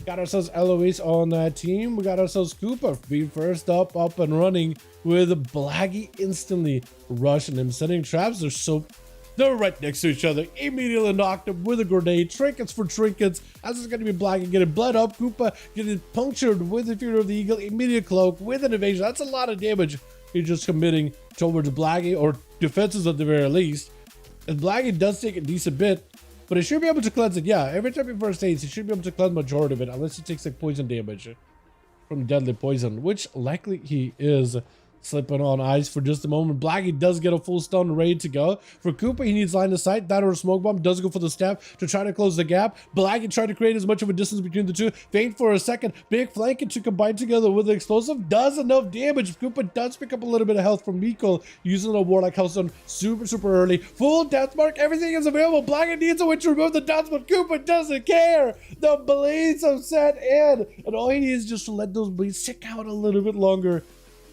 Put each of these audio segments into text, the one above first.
Got ourselves Eloise on that team. We got ourselves Koopa being first up and running with Blaggy instantly rushing him, setting traps. They're right next to each other. Immediately knocked him with a grenade. Trinkets for trinkets. As it's going to be Blaggy getting bled up. Koopa getting punctured with the Fury of the Eagle. Immediate cloak with an evasion. That's a lot of damage he's just committing towards Blaggy, or defenses at the very least. And Blaggy does take a decent bit, but he should be able to cleanse it. Yeah, every time he first aids, he should be able to cleanse majority of it, unless he takes like poison damage from deadly poison, which likely he is. Slipping on ice for just a moment. Blaggy does get a full stun ready to go. For Koopa, he needs line of sight. That or a smoke bomb. Does go for the step to try to close the gap. Blaggy tried to create as much of a distance between the two. Feint for a second. Big flanking to combine together with the explosive. Does enough damage. Koopa does pick up a little bit of health from Miko using a Warlock Hellstone super early. Full death mark. Everything is available. Blaggy needs a way to remove the dots, but Koopa doesn't care. The bleeds have set in. And all he needs is just to let those bleeds stick out a little bit longer.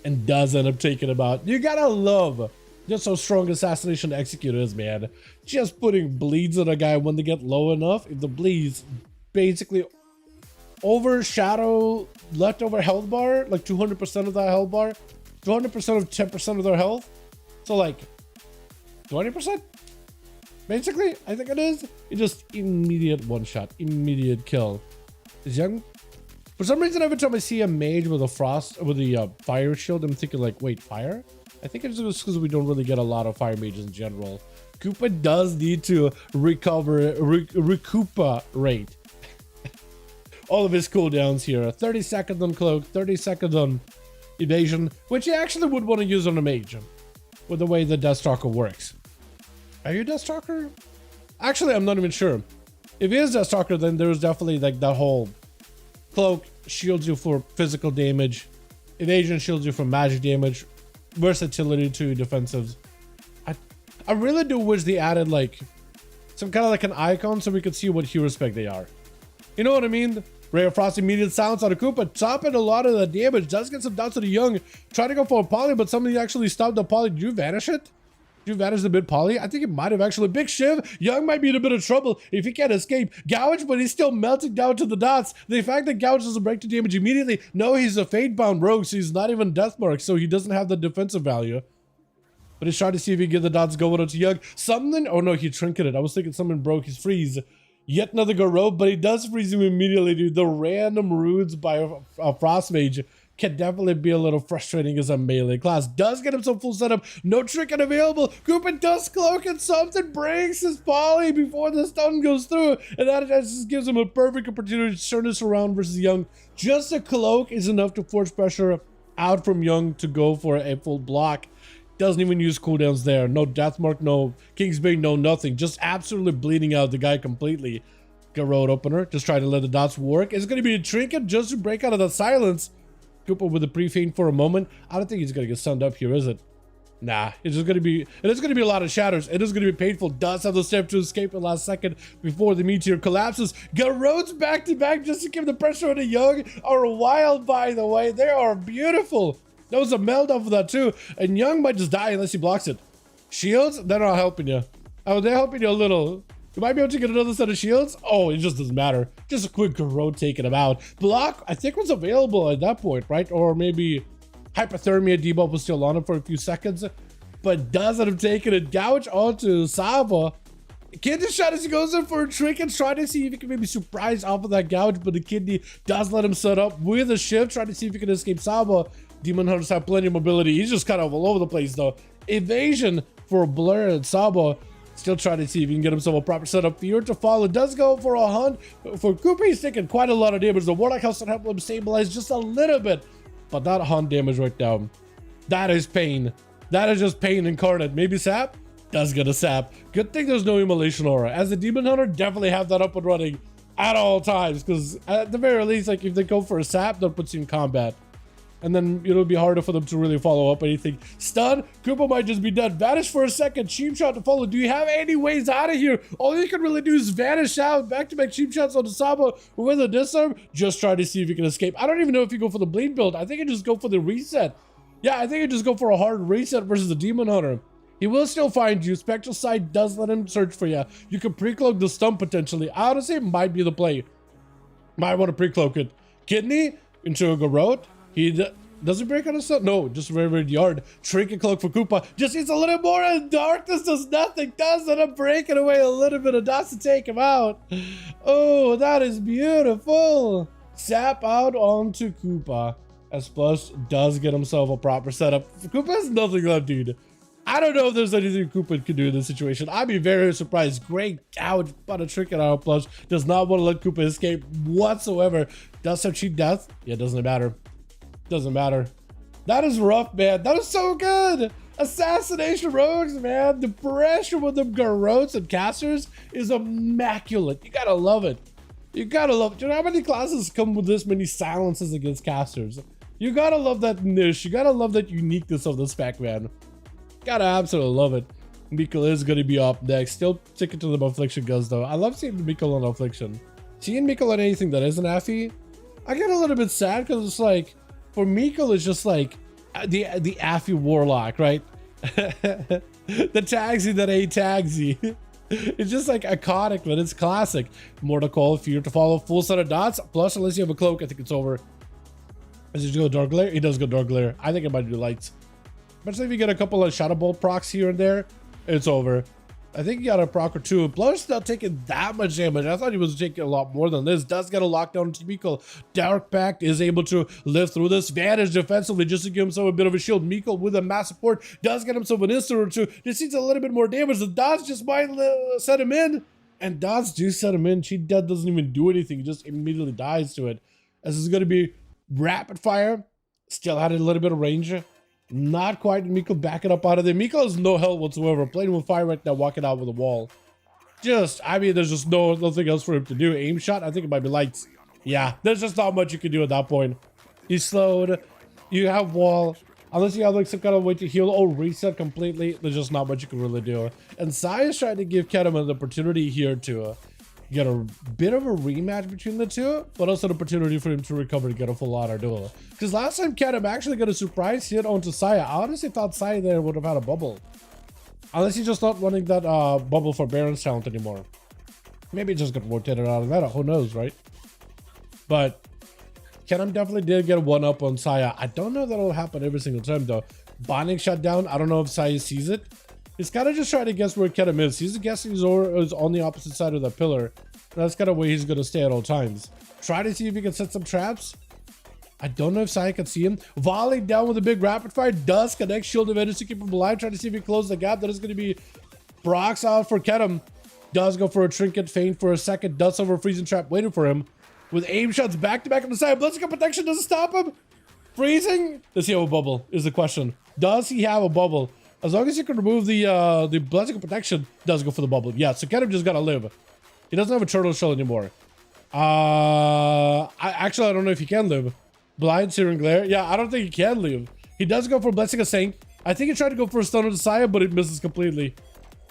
And does end up taking him out. You gotta love just how strong Assassination Execute is, man. Just putting bleeds on a guy when they get low enough. If the bleeds basically overshadow leftover health bar, like 200% of that health bar, 200% of 10% of their health. So like 20%? Basically, I think it is. It just immediate one shot, immediate kill. Is Young? For some reason, every time I see a mage with a fire shield, I'm thinking like, wait, fire? I think it's just because we don't really get a lot of fire mages in general. Koopa does need to recuperate all of his cooldowns here. 30 seconds on cloak, 30 seconds on evasion, which you actually would want to use on a mage with the way the Deathstalker works. Are you a Deathstalker? Actually, I'm not even sure. If he is Deathstalker, then there's definitely like that whole cloak shields you for physical damage, evasion shields you from magic damage, versatility to defensives. I really do wish they added like some kind of like an icon so we could see what hero spec they are. You know what I mean? Ray of Frost immediate silence on a Koopa, topping a lot of the damage. Does get some doubts to the Young. Try to go for a poly, but somebody actually stopped the poly. Did you vanish it? Did you vanish the mid poly? I think it might have actually. Big Shiv. Young might be in a bit of trouble if he can't escape. Gouge, but he's still melting down to the dots. The fact that Gouge doesn't break the damage immediately. No, he's a fate-bound rogue, so he's not even death mark, so he doesn't have the defensive value. But he's trying to see if he can get the dots going onto Young. Something. Oh no, he trinketed. I was thinking something broke his freeze. Yet another Garou, but he does freeze him immediately, dude. The random rudes by a Frost Mage can definitely be a little frustrating as a melee class. Does get himself full setup. No trinket available. Koopa does cloak and something breaks his poly before the stun goes through. And that just gives him a perfect opportunity to turn this around versus Young. Just a cloak is enough to force pressure out from Young to go for a full block. Doesn't even use cooldowns there. No death mark, no Kingsbane, no nothing. Just absolutely bleeding out the guy completely. Garou opener. Just try to let the dots work. It's going to be a trinket just to break out of the silence. Koopa with a pre-feint for a moment. I don't think he's gonna get stunned up here, is it? Nah, it's just gonna be. It is gonna be a lot of shatters. It is gonna be painful. Does have the step to escape the last second before the meteor collapses. Garou's back to back just to give the pressure on the Young. Are wild, by the way. They are beautiful. That was a meltdown for that too. And Young might just die unless he blocks it. Shields, they're not helping you. Oh, they're helping you a little. You might be able to get another set of shields. Oh, it just doesn't matter. Just a quick Garou taking him out. Block, I think, was available at that point, right? Or maybe hypothermia debuff was still on him for a few seconds. But does end up taking a Gouge onto Saba. Kidney shot as he goes in for a trinket, trying to see if he can maybe surprise off of that Gouge, but the Kidney does let him set up with a shift, trying to see if he can escape Saba. Demon Hunters have plenty of mobility. He's just kind of all over the place, though. Evasion for Blur and Saba. Still trying to see if he can get himself a proper setup. Fear to follow. Does go for a hunt. For Koopa, he's taking quite a lot of damage. The Warlock House can help him stabilize just a little bit. But that hunt damage right now, that is pain. That is just pain incarnate. Maybe sap? Does get a sap. Good thing there's no immolation aura. As a Demon Hunter, definitely have that up and running at all times. Because at the very least, like if they go for a sap, that puts you in combat. And then it'll be harder for them to really follow up anything. Stun, Koopa might just be dead. Vanish for a second, cheap shot to follow. Do you have any ways out of here? All you can really do is vanish out. Back-to-back cheap shots on the Saba with a disarm. Just try to see if you can escape. I don't even know if you go for the bleed build. I think you just go for the reset. Yeah, I think you just go for a hard reset versus the Demon Hunter. He will still find you. Spectral Sight does let him search for you. You can pre-cloak the stun potentially. Honestly, it might be the play. Might want to pre-cloak it. Kidney into a garrote. Does he break out of stuff? No, just very yard. Trinket cloak for Koopa. Just needs a little more, and darkness does nothing. Does it? I'm breaking away a little bit of dots to take him out. Oh, that is beautiful. Sap out onto Koopa. As Plus does get himself a proper setup. Koopa has nothing left, dude. I don't know if there's anything Koopa could do in this situation. I'd be very surprised. Great gouge, but a Trinket out of Plus. Does not want to let Koopa escape whatsoever. Does have cheat death? Yeah, doesn't matter. Doesn't matter. That is rough, man. That is so good. Assassination rogues, man. The pressure with them garrotes and casters is immaculate. You gotta love it. You gotta love it. Do you know how many classes come with this many silences against casters? You gotta love that niche. You gotta love that uniqueness of the spec, man. Gotta absolutely love it. Mikkel is gonna be up next. Still sticking to the Affliction guns, though. I love seeing Mikkel on Affliction. Seeing Mikkel on anything that isn't Affy, I get a little bit sad because it's like, for Mikkel, it's just like the Affy Warlock, right? The tagsy that ain't tagsy. It's just like iconic, but it's classic. Mortal Call, Fear to Follow, full set of dots. Plus, unless you have a cloak, I think it's over. Does he go Dark Glare? He does go Dark Glare. I think it might do lights. Especially if you get a couple of Shadow Bolt procs here and there, it's over. I think he got a proc or two. Blur's not taking that much damage. I thought he was taking a lot more than this. Does get a lockdown to Mikkel. Dark Pact is able to live through this. Vantage defensively just to give himself a bit of a shield. Mikkel with a mass support does get himself an instant or two. Just needs a little bit more damage. The dots just might set him in. And dots do set him in. Cheat Death doesn't even do anything. He just immediately dies to it. As this is going to be rapid fire. Still had a little bit of range. Not quite. Mikkel backing up out of there. Mikkel has no health whatsoever. Playing with fire right now, walking out with a wall. I mean, there's just nothing else for him to do. Aim shot, I think it might be lights. Yeah, there's just not much you can do at that point. He's slowed. You have wall. Unless you have like some kind of way to heal or reset completely, there's just not much you can really do. And Sai is trying to give Kedem an opportunity here to get a bit of a rematch between the two, but also an opportunity for him to recover to get a full honor duel. Because last time Kedem actually got a surprise hit onto Saya. I honestly thought Saya there would have had a bubble. Unless he's just not running that bubble for Baron's talent anymore. Maybe it just got rotated out of that, who knows, right? But Kedem definitely did get a one-up on Saya. I don't know if that'll happen every single time though. Binding shut down, I don't know if Saya sees it. He's kind of just trying to guess where Kedem is. He's guessing he's on the opposite side of the pillar. That's kind of where he's going to stay at all times. Try to see if he can set some traps. I don't know if Sai can see him. Volleying down with a big rapid fire. Does connect. Shield of Energy to keep him alive. Trying to see if he closes the gap. That is going to be Brock's out for Kedem. Does go for a Trinket. Feint for a second. Does over a Freezing Trap waiting for him. With aim shots back to back on the side. Blitzing protection doesn't stop him. Freezing. Does he have a bubble? Is the question. Does he have a bubble? As long as you can remove the Blessing of Protection, does go for the bubble. Yeah, so Kedem just gotta live. He doesn't have a Turtle Shell anymore. I don't know if he can live. Blind, Searing Glare. Yeah, I don't think he can live. He does go for Blessing of Saint. I think he tried to go for a Stone of Desire, but it misses completely.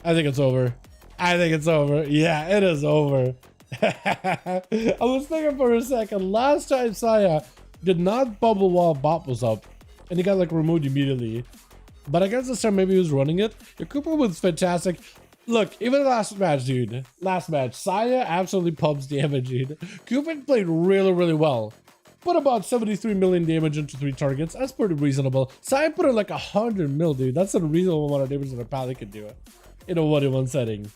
I think it's over. I think it's over. Yeah, it is over. I was thinking for a second. Last time Saya did not bubble while Bot was up. And he got like removed immediately. But I guess this time maybe he was running it. Your Koopa was fantastic. Look, even last match, dude. Last match, Saya absolutely pumps damage, dude. Koopa played really well. Put about 73 million damage into 3 targets. That's pretty reasonable. Saya put in like 100 mil, dude. That's a reasonable amount of damage that a pally could do in a 1v1 setting.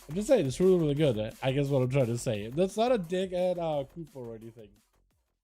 I'm just saying, it's really good. I guess what I'm trying to say. That's not a dig at Koopa or anything.